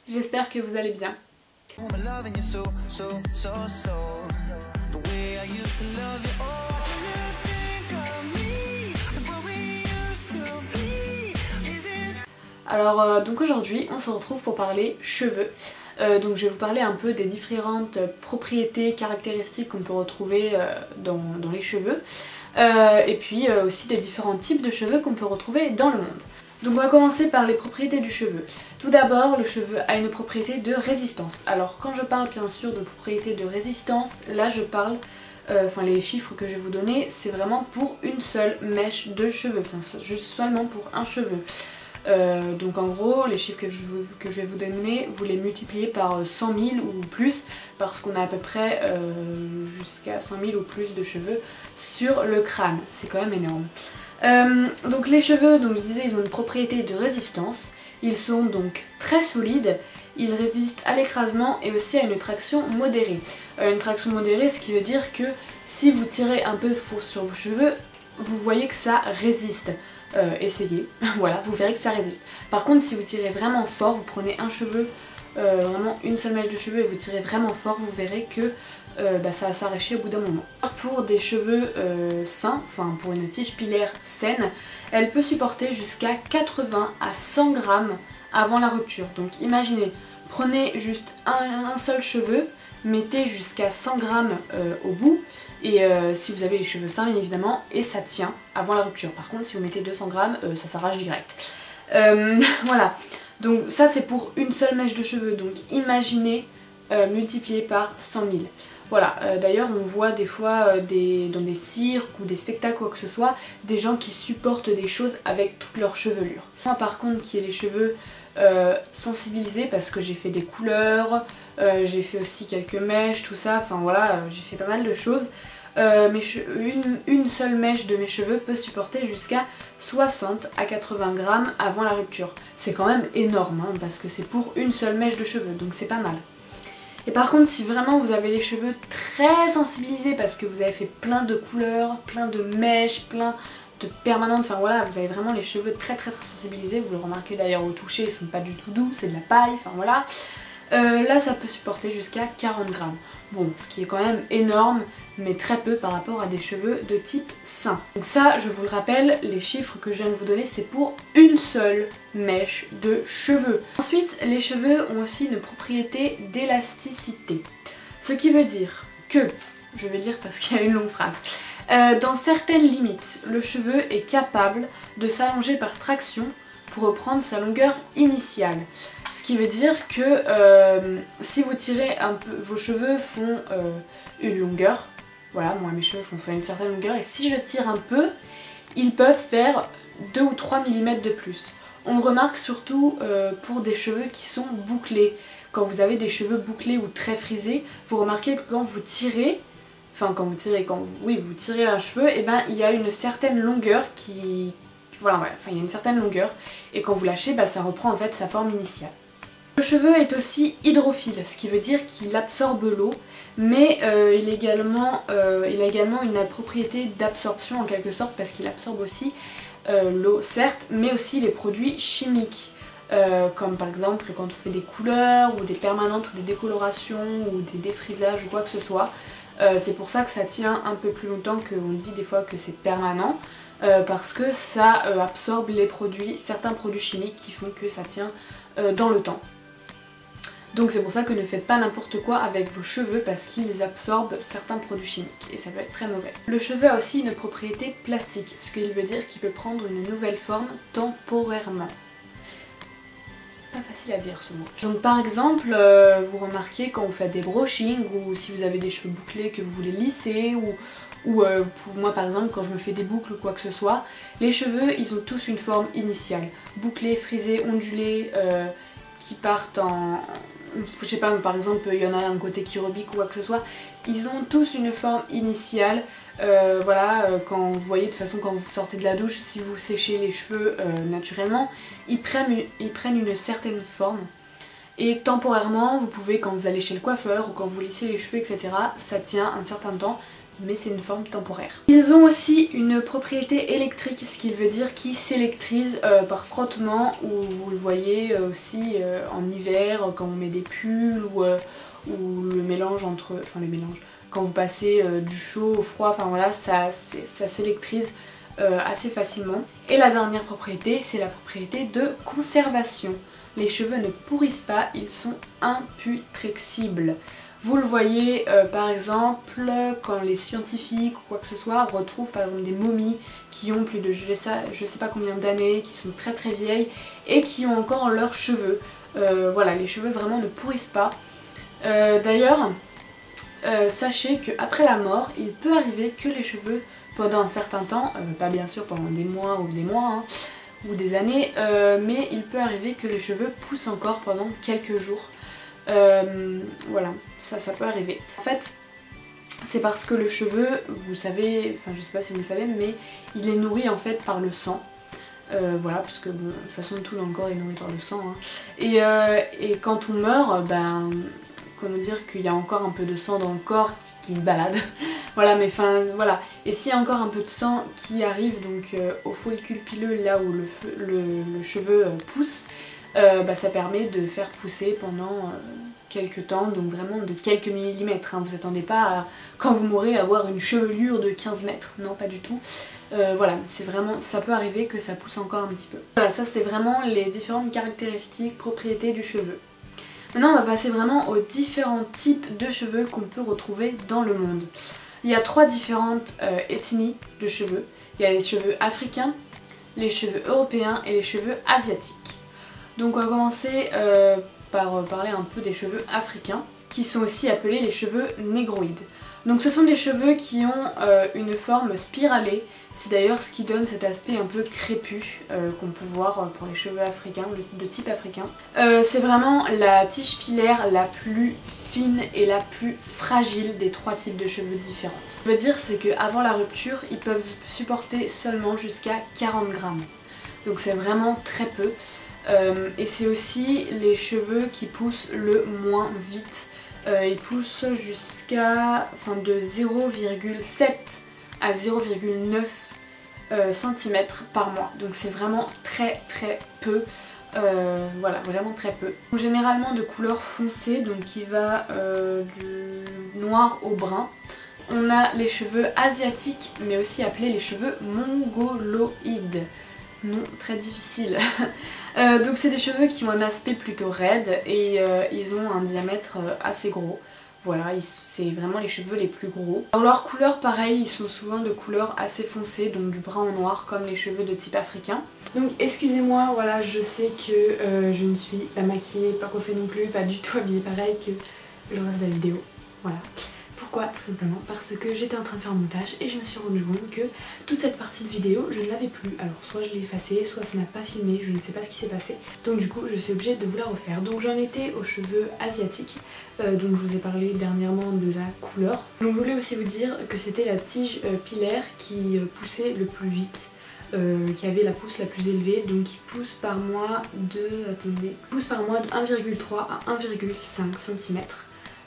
j'espère que vous allez bien. Alors donc aujourd'hui on se retrouve pour parler cheveux. Donc je vais vous parler un peu des différentes propriétés, caractéristiques qu'on peut retrouver dans les cheveux. Et puis aussi des différents types de cheveux qu'on peut retrouver dans le monde. Donc on va commencer par les propriétés du cheveu. Tout d'abord, le cheveu a une propriété de résistance. Alors quand je parle bien sûr de propriété de résistance, là je parle, les chiffres que je vais vous donner, c'est vraiment pour une seule mèche de cheveux, enfin juste seulement pour un cheveu. Donc en gros, les chiffres que je vais vous donner, vous les multipliez par 100 000 ou plus, parce qu'on a à peu près jusqu'à 100 000 ou plus de cheveux sur le crâne. C'est quand même énorme. Donc les cheveux, donc je disais, ils ont une propriété de résistance. Ils sont donc très solides, ils résistent à l'écrasement et aussi à une traction modérée. Une traction modérée, ce qui veut dire que si vous tirez un peu fort sur vos cheveux, vous voyez que ça résiste. Essayez, voilà, vous verrez que ça résiste. Par contre, si vous tirez vraiment fort, vous prenez un cheveu, vraiment une seule mèche de cheveux et vous tirez vraiment fort, vous verrez que ça va s'arracher au bout d'un moment. Pour des cheveux sains, enfin pour une tige pilaire saine, elle peut supporter jusqu'à 80 à 100 grammes avant la rupture. Donc imaginez, prenez juste un seul cheveu, mettez jusqu'à 100 grammes au bout, et si vous avez les cheveux sains bien évidemment, et ça tient avant la rupture. Par contre si vous mettez 200 grammes, ça s'arrache direct. Voilà, donc ça c'est pour une seule mèche de cheveux, donc imaginez multiplié par 100 000. Voilà, d'ailleurs on voit des fois dans des cirques ou des spectacles ou quoi que ce soit, des gens qui supportent des choses avec toute leur chevelure. Moi par contre qui ai les cheveux sensibilisés parce que j'ai fait des couleurs, j'ai fait aussi quelques mèches, tout ça, enfin voilà, j'ai fait pas mal de choses. Une seule mèche de mes cheveux peut supporter jusqu'à 60 à 80 grammes avant la rupture. C'est quand même énorme hein, parce que c'est pour une seule mèche de cheveux, donc c'est pas mal. Et par contre si vraiment vous avez les cheveux très sensibilisés parce que vous avez fait plein de couleurs, plein de mèches, plein de permanentes, enfin voilà, vous avez vraiment les cheveux très sensibilisés, vous le remarquez d'ailleurs au toucher, ils sont pas du tout doux, c'est de la paille, enfin voilà. Là ça peut supporter jusqu'à 40 grammes. Bon, ce qui est quand même énorme, mais très peu par rapport à des cheveux de type sain. Donc ça, je vous le rappelle, les chiffres que je viens de vous donner, c'est pour une seule mèche de cheveux. Ensuite, les cheveux ont aussi une propriété d'élasticité. Ce qui veut dire que, je vais lire parce qu'il y a une longue phrase, dans certaines limites, le cheveu est capable de s'allonger par traction pour reprendre sa longueur initiale. Ce qui veut dire que si vous tirez un peu, vos cheveux font une longueur, voilà, moi mes cheveux font une certaine longueur, et si je tire un peu, ils peuvent faire 2 ou 3 mm de plus. On vous surtout pour des cheveux qui sont bouclés. Quand vous avez des cheveux bouclés ou très frisés, vous remarquez que quand vous tirez, vous tirez un cheveu, et ben il y a une certaine longueur qui... Voilà, il y a une certaine longueur, et quand vous lâchez, ça reprend en fait sa forme initiale. Le cheveu est aussi hydrophile, ce qui veut dire qu'il absorbe l'eau, mais il a également une propriété d'absorption en quelque sorte, parce qu'il absorbe aussi l'eau certes, mais aussi les produits chimiques, comme par exemple quand on fait des couleurs, ou des permanentes, ou des décolorations, ou des défrisages, ou quoi que ce soit. C'est pour ça que ça tient un peu plus longtemps, qu'on dit des fois que c'est permanent, parce que ça absorbe les produits, certains produits chimiques qui font que ça tient dans le temps. Donc c'est pour ça que ne faites pas n'importe quoi avec vos cheveux parce qu'ils absorbent certains produits chimiques et ça peut être très mauvais. Le cheveu a aussi une propriété plastique, ce qui veut dire qu'il peut prendre une nouvelle forme temporairement. Pas facile à dire ce mot. Donc par exemple, vous remarquez quand vous faites des brushings ou si vous avez des cheveux bouclés que vous voulez lisser ou pour moi par exemple quand je me fais des boucles ou quoi que ce soit, les cheveux ils ont tous une forme initiale. Bouclés, frisés, ondulés, qui partent en... Je sais pas, par exemple il y en a un côté qui rebique ou quoi que ce soit, ils ont tous une forme initiale. Quand vous voyez de toute façon quand vous sortez de la douche, si vous séchez les cheveux naturellement, ils prennent une certaine forme. Et temporairement, vous pouvez, quand vous allez chez le coiffeur ou quand vous lissez les cheveux, etc., ça tient un certain temps, mais c'est une forme temporaire. Ils ont aussi une propriété électrique, ce qui veut dire qu'ils s'électrisent par frottement, ou vous le voyez aussi en hiver quand on met des pulls ou le mélange entre... enfin le mélange, quand vous passez du chaud au froid, enfin voilà, ça s'électrise assez facilement. Et la dernière propriété, c'est la propriété de conservation. Les cheveux ne pourrissent pas, ils sont imputrexibles. Vous le voyez par exemple quand les scientifiques ou quoi que ce soit retrouvent par exemple des momies qui ont plus de je sais pas combien d'années, qui sont très très vieilles et qui ont encore leurs cheveux. Voilà, les cheveux vraiment ne pourrissent pas. D'ailleurs, sachez qu'après la mort, il peut arriver que les cheveux pendant un certain temps, pas bien sûr pendant des mois ou hein, ou des années, mais il peut arriver que les cheveux poussent encore pendant quelques jours. Voilà, ça peut arriver. En fait, c'est parce que le cheveu, vous savez, enfin je sais pas si vous le savez, mais il est nourri en fait par le sang. Voilà, parce que bon, de toute façon tout dans le corps est nourri par le sang. Hein. Et quand on meurt, ben, comment dire qu'il y a encore un peu de sang dans le corps qui se balade. Voilà, mais enfin voilà. Et s'il y a encore un peu de sang qui arrive donc au follicule pileux, là où le cheveu pousse, bah, ça permet de faire pousser pendant quelques temps, donc vraiment de quelques millimètres. Hein. Vous attendez pas à, quand vous mourrez, à avoir une chevelure de 15 mètres, non pas du tout. Voilà, c'est vraiment, ça peut arriver que ça pousse encore un petit peu. Voilà, ça c'était vraiment les différentes caractéristiques, propriétés du cheveu. Maintenant on va passer vraiment aux différents types de cheveux qu'on peut retrouver dans le monde. Il y a 3 différentes ethnies de cheveux. Il y a les cheveux africains, les cheveux européens et les cheveux asiatiques. Donc on va commencer par parler un peu des cheveux africains, qui sont aussi appelés les cheveux négroïdes. Donc ce sont des cheveux qui ont une forme spiralée, c'est d'ailleurs ce qui donne cet aspect un peu crépus qu'on peut voir pour les cheveux africains, de type africain. C'est vraiment la tige pilaire la plus fine et la plus fragile des 3 types de cheveux différents. Ce que je veux dire, c'est qu'avant la rupture, ils peuvent supporter seulement jusqu'à 40 grammes. Donc c'est vraiment très peu. Et c'est aussi les cheveux qui poussent le moins vite. Ils poussent jusqu'à de 0,7 à 0,9 cm par mois. Donc c'est vraiment très très peu. Voilà, vraiment très peu. Donc, généralement de couleur foncée, donc qui va du noir au brun. On a les cheveux asiatiques, mais aussi appelés les cheveux mongoloïdes. Non, très difficile. Donc c'est des cheveux qui ont un aspect plutôt raide et ils ont un diamètre assez gros. Voilà, c'est vraiment les cheveux les plus gros. Dans leur couleur, pareil, ils sont souvent de couleur assez foncée, donc du brun au noir, comme les cheveux de type africain. Donc excusez-moi, voilà, je sais que je ne suis pas maquillée, pas coiffée non plus, pas du tout habillée pareil que le reste de la vidéo. Voilà. Pourquoi? Tout simplement parce que j'étais en train de faire un montage et je me suis rendu compte que toute cette partie de vidéo je ne l'avais plus. Alors soit je l'ai effacée, soit ça n'a pas filmé, je ne sais pas ce qui s'est passé. Donc du coup je suis obligée de vous la refaire. Donc j'en étais aux cheveux asiatiques, donc je vous ai parlé dernièrement de la couleur. Donc je voulais aussi vous dire que c'était la tige pilaire qui poussait le plus vite. Qui avait la pousse la plus élevée, donc qui pousse par mois de, pousse par mois de 1,3 à 1,5 cm.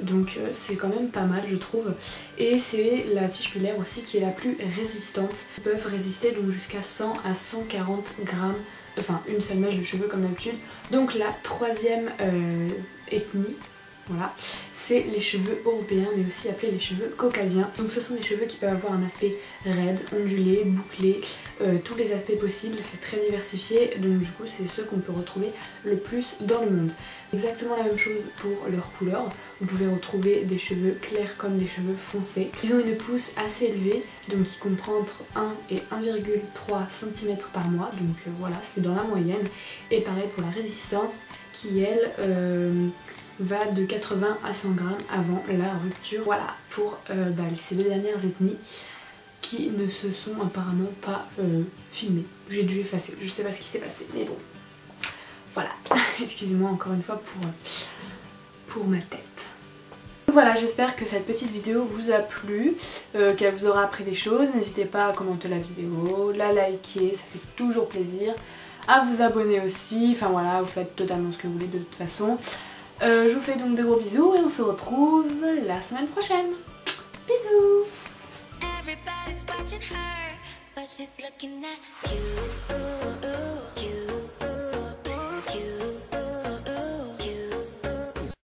Donc c'est quand même pas mal je trouve. Et c'est la tige pilaire aussi qui est la plus résistante. Ils peuvent résister donc jusqu'à 100 à 140 grammes, enfin une seule mèche de cheveux comme d'habitude. Donc la 3e ethnie, voilà, c'est les cheveux européens, mais aussi appelés les cheveux caucasiens. Donc ce sont des cheveux qui peuvent avoir un aspect raide, ondulé, bouclé, tous les aspects possibles, c'est très diversifié, donc du coup c'est ceux qu'on peut retrouver le plus dans le monde. Exactement la même chose pour leur couleur, vous pouvez retrouver des cheveux clairs comme des cheveux foncés. Ils ont une pousse assez élevée, donc qui comprend entre 1 et 1,3 cm par mois, donc voilà, c'est dans la moyenne. Et pareil pour la résistance qui elle va de 80 à 100 grammes avant la rupture. Voilà pour ces 2 dernières ethnies qui ne se sont apparemment pas filmées. J'ai dû effacer, je sais pas ce qui s'est passé, mais bon. Voilà, excusez-moi encore une fois pour ma tête. Voilà, j'espère que cette petite vidéo vous a plu, qu'elle vous aura appris des choses. N'hésitez pas à commenter la vidéo, la liker, ça fait toujours plaisir. À vous abonner aussi, enfin voilà, vous faites totalement ce que vous voulez de toute façon. Je vous fais donc de gros bisous et on se retrouve la semaine prochaine. Bisous! watching her, but she's looking at you.